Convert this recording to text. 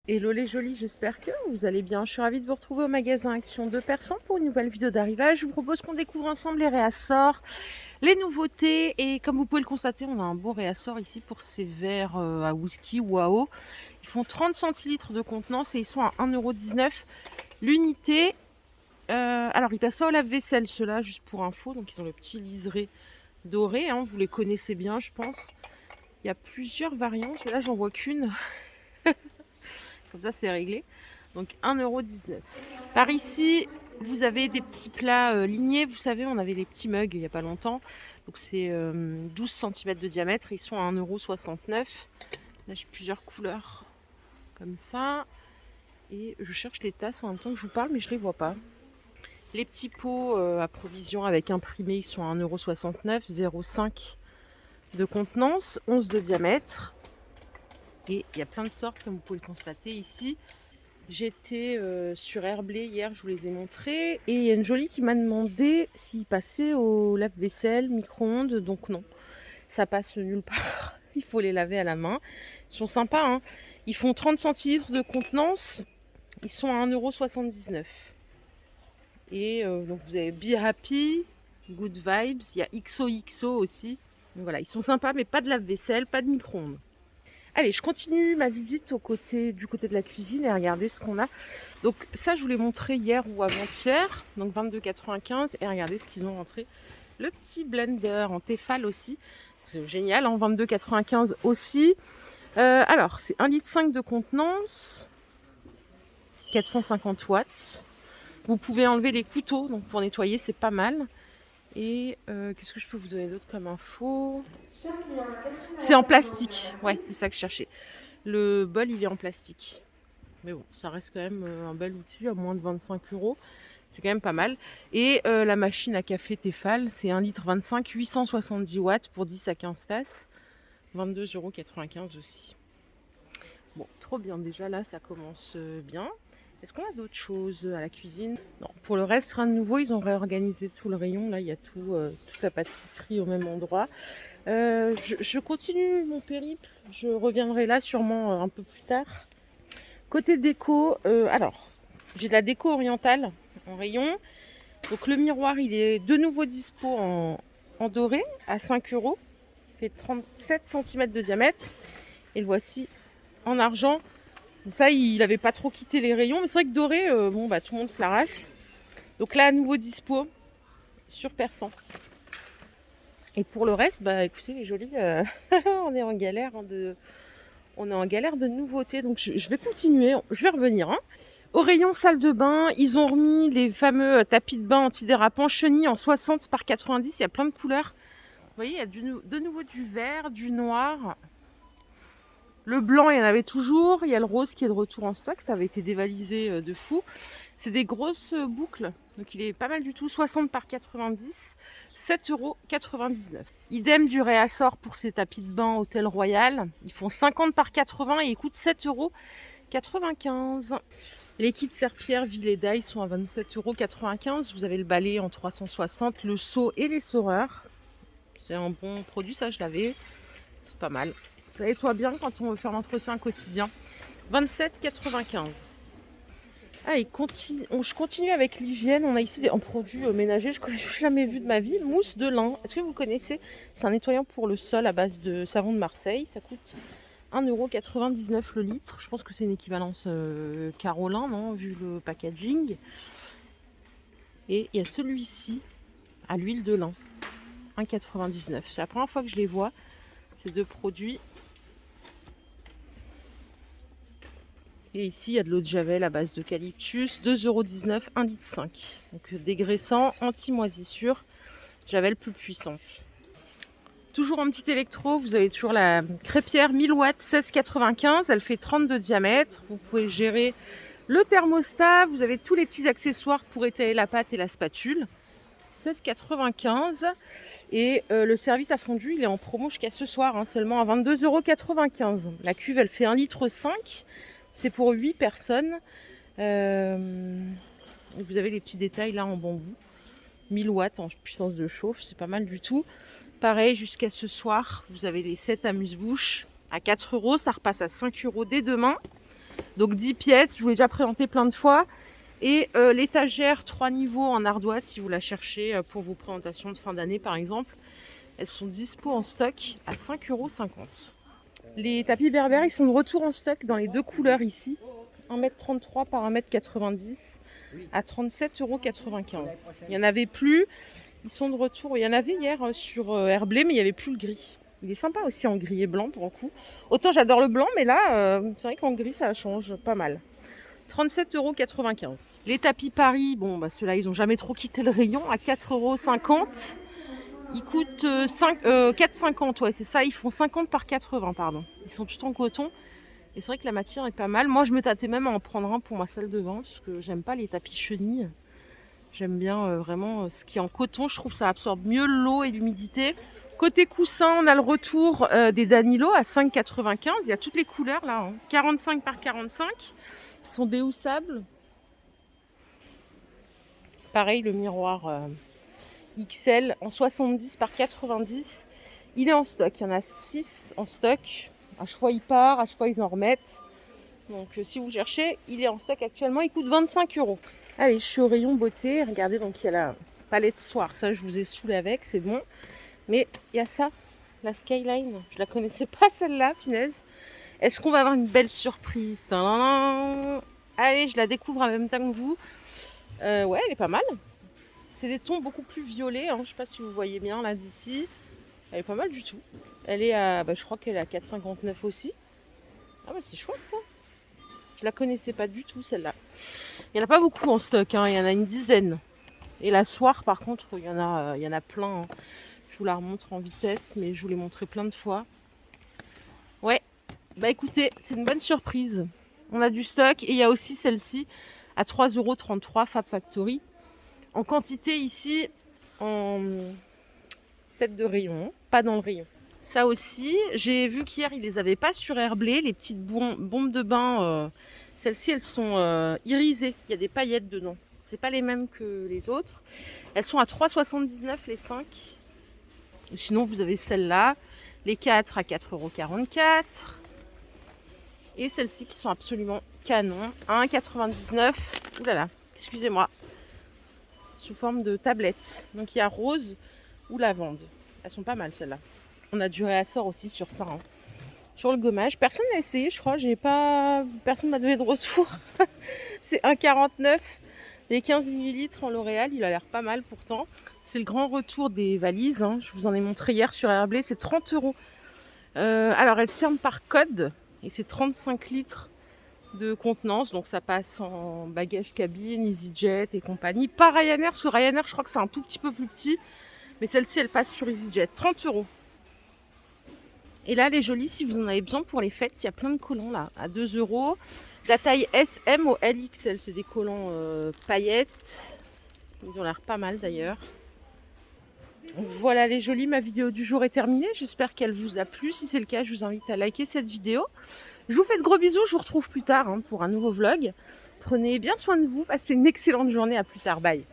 Hello les jolis, j'espère que vous allez bien. Je suis ravie de vous retrouver au magasin Action de Persan pour une nouvelle vidéo d'arrivage. Je vous propose qu'on découvre ensemble les réassorts, les nouveautés. Et comme vous pouvez le constater, on a un beau réassort ici pour ces verres à whisky ou à eau. Ils font 30 centilitres de contenance et ils sont à 1,19 € l'unité. Alors ils passent pas au lave-vaisselle ceux-là, juste pour info. Donc ils ont le petit liseré doré, hein, vous les connaissez bien je pense. Il y a plusieurs variantes, là j'en vois qu'une. Comme ça, c'est réglé. Donc 1,19 €. Par ici, vous avez des petits plats lignés. Vous savez, on avait des petits mugs il n'y a pas longtemps. Donc c'est 12 cm de diamètre. Ils sont à 1,69 €. Là, j'ai plusieurs couleurs comme ça. Et je cherche les tasses en même temps que je vous parle, mais je ne les vois pas. Les petits pots à provision avec imprimé, ils sont à 1,69 €, 0,5 de contenance, 11 de diamètre. Et il y a plein de sortes, comme vous pouvez le constater ici. J'étais sur Herblay hier, je vous les ai montrés. Et il y a une jolie qui m'a demandé s'il passait au lave-vaisselle, micro-ondes. Donc non, ça passe nulle part. Il faut les laver à la main. Ils sont sympas, hein. Ils font 30 centilitres de contenance. Ils sont à 1,79 €. Et donc vous avez Be Happy, Good Vibes. Il y a XOXO aussi. Donc voilà, ils sont sympas, mais pas de lave-vaisselle, pas de micro-ondes. Allez, je continue ma visite du côté de la cuisine et regardez ce qu'on a. Donc ça, je vous l'ai montré hier ou avant-hier, donc 22,95 €. Et regardez ce qu'ils ont rentré. Le petit blender en Tefal aussi. C'est génial, en 22,95 € aussi. Alors, c'est 1,5 litre de contenance, 450 watts. Vous pouvez enlever les couteaux, donc pour nettoyer, c'est pas mal. Et qu'est-ce que je peux vous donner d'autre comme info? C'est en plastique, ouais, c'est ça que je cherchais. Le bol, il est en plastique. Mais bon, ça reste quand même un bel outil à moins de 25 €. C'est quand même pas mal. Et la machine à café Tefal, c'est 1,25 litre, 870 watts pour 10 à 15 tasses. 22,95 € aussi. Bon, trop bien. Déjà là, ça commence bien. Est-ce qu'on a d'autres choses à la cuisine? Non, pour le reste, rien de nouveau. Ils ont réorganisé tout le rayon. Là, il y a toute la pâtisserie au même endroit. Je continue mon périple. Je reviendrai là sûrement un peu plus tard. Côté déco, alors, j'ai de la déco orientale en rayon. Donc le miroir, il est de nouveau dispo en doré à 5 €. Il fait 37 cm de diamètre. Et le voici en argent. Donc ça, il n'avait pas trop quitté les rayons. Mais c'est vrai que doré, bon, bah, tout le monde se l'arrache. Donc là, à nouveau dispo sur Persan. Et pour le reste, bah écoutez les jolis, on est en galère de nouveautés. Donc je vais continuer, je vais revenir. Hein. Au rayon salle de bain, ils ont remis les fameux tapis de bain antidérapants chenilles en 60 par 90. Il y a plein de couleurs. Vous voyez, il y a de nouveau du vert, du noir. Le blanc, il y en avait toujours. Il y a le rose qui est de retour en stock. Ça avait été dévalisé de fou. C'est des grosses boucles. Donc il est pas mal du tout. 60 par 90. 7,99 €. Idem du réassort pour ces tapis de bain Hôtel Royal. Ils font 50 par 80 et ils coûtent 7,95 €. Les kits serpillères Villeda, ils sont à 27,95 €. Vous avez le balai en 360, le seau et l'essoreur. C'est un bon produit, ça je l'avais. C'est pas mal. Ça nettoie bien quand on veut faire l'entretien quotidien. 27,95 €. Allez, je continue avec l'hygiène. On a ici un produit ménager, je n'ai jamais vu de ma vie. Mousse de lin. Est-ce que vous connaissez? C'est un nettoyant pour le sol à base de savon de Marseille. Ça coûte 1,99 € le litre. Je pense que c'est une équivalence Carolin, non, vu le packaging. Et il y a celui-ci à l'huile de lin. 1,99 €. C'est la première fois que je les vois, ces deux produits. Et ici, il y a de l'eau de javel à base d'eucalyptus, 2,19 €, 1,5 litre. Donc dégraissant, anti-moisissure, javel plus puissante. Toujours en petit électro, vous avez toujours la crêpière 1000 watts, 16,95 €. Elle fait 30 de diamètre. Vous pouvez gérer le thermostat. Vous avez tous les petits accessoires pour étaler la pâte et la spatule. 16,95 €. Et le service à fondu, il est en promo jusqu'à ce soir, hein, seulement à 22,95 €. La cuve, elle fait 1,5 litre. C'est pour 8 personnes. Vous avez les petits détails là en bambou. 1000 watts en puissance de chauffe, c'est pas mal du tout. Pareil, jusqu'à ce soir, vous avez les 7 amuse-bouches à 4 €. Ça repasse à 5 € dès demain. Donc 10 pièces, je vous l'ai déjà présenté plein de fois. Et l'étagère 3 niveaux en ardoise, si vous la cherchez pour vos présentations de fin d'année par exemple. Elles sont dispo en stock à 5,50 €. Les tapis berbères, ils sont de retour en stock dans les deux couleurs ici. 1,33 m par 1,90 m à 37,95 €. Il n'y en avait plus. Ils sont de retour. Il y en avait hier sur Herblay, mais il n'y avait plus le gris. Il est sympa aussi en gris et blanc pour le coup. Autant j'adore le blanc, mais là, c'est vrai qu'en gris, ça change pas mal. 37,95 €. Les tapis Paris, bon, bah, ceux-là, ils n'ont jamais trop quitté le rayon, à 4,50 €. Ils coûtent 4,50 €, ouais, c'est ça. Ils font 50 par 80, pardon. Ils sont tout en coton. Et c'est vrai que la matière est pas mal. Moi, je me tâtais même à en prendre un pour ma salle de bain, parce que j'aime pas les tapis chenilles. J'aime bien vraiment ce qui est en coton. Je trouve que ça absorbe mieux l'eau et l'humidité. Côté coussin, on a le retour des Danilo à 5,95 €. Il y a toutes les couleurs là, hein. 45 par 45. Ils sont déhoussables. Pareil, le miroir XL en 70 par 90. Il est en stock. Il y en a 6 en stock. À chaque fois, il part. À chaque fois, ils en remettent. Donc, si vous cherchez, il est en stock actuellement. Il coûte 25 €. Allez, je suis au rayon beauté. Regardez, donc il y a la palette soir. Ça, je vous ai saoulé avec. C'est bon. Mais il y a ça. La Skyline. Je la connaissais pas celle-là, punaise. Est-ce qu'on va avoir une belle surprise? Tadam. Allez, je la découvre en même temps que vous. Ouais, elle est pas mal. C'est des tons beaucoup plus violets, hein. Je sais pas si vous voyez bien là d'ici. Elle est pas mal du tout. Elle est à, je crois qu'elle est à 4,59 € aussi. Ah bah c'est chouette ça. Je la connaissais pas du tout celle-là. Il n'y en a pas beaucoup en stock, hein. Il y en a une dizaine. Et la soir par contre, il y en a plein, hein. Je vous la remontre en vitesse, mais je vous l'ai montré plein de fois. Ouais, bah écoutez, c'est une bonne surprise. On a du stock et il y a aussi celle-ci à 3,33 € Fab Factory. En quantité ici, en tête de rayon, pas dans le rayon. Ça aussi, j'ai vu qu'hier, ils les avaient pas sur Herblay, les petites bombes de bain. Celles-ci, elles sont irisées. Il y a des paillettes dedans. C'est pas les mêmes que les autres. Elles sont à 3,79 € les 5. Sinon, vous avez celles-là, les 4 à 4,44 €. Et celles-ci qui sont absolument canon, à 1,99 €. Ouh là là, excusez-moi. Sous forme de tablette. Donc il y a rose ou lavande. Elles sont pas mal celles-là. On a du réassort aussi sur ça, hein. Sur le gommage. Personne n'a essayé, je crois. Personne m'a donné de retour. C'est 1,49 €. Les 15 ml en L'Oréal, il a l'air pas mal pourtant. C'est le grand retour des valises, hein. Je vous en ai montré hier sur Herblay. C'est 30 €. Alors elles se ferment par code. Et c'est 35 litres de contenance, donc ça passe en bagage cabine, EasyJet et compagnie. Pas Ryanair, parce que Ryanair, je crois que c'est un tout petit peu plus petit, mais celle-ci, elle passe sur EasyJet. 30 €. Et là, elle est jolie si vous en avez besoin pour les fêtes. Il y a plein de collants là, à 2 €. La taille SM au LXL, c'est des collants paillettes. Ils ont l'air pas mal d'ailleurs. Voilà les jolies, ma vidéo du jour est terminée. J'espère qu'elle vous a plu. Si c'est le cas, je vous invite à liker cette vidéo. Je vous fais de gros bisous, je vous retrouve plus tard pour un nouveau vlog. Prenez bien soin de vous, passez une excellente journée, à plus tard, bye.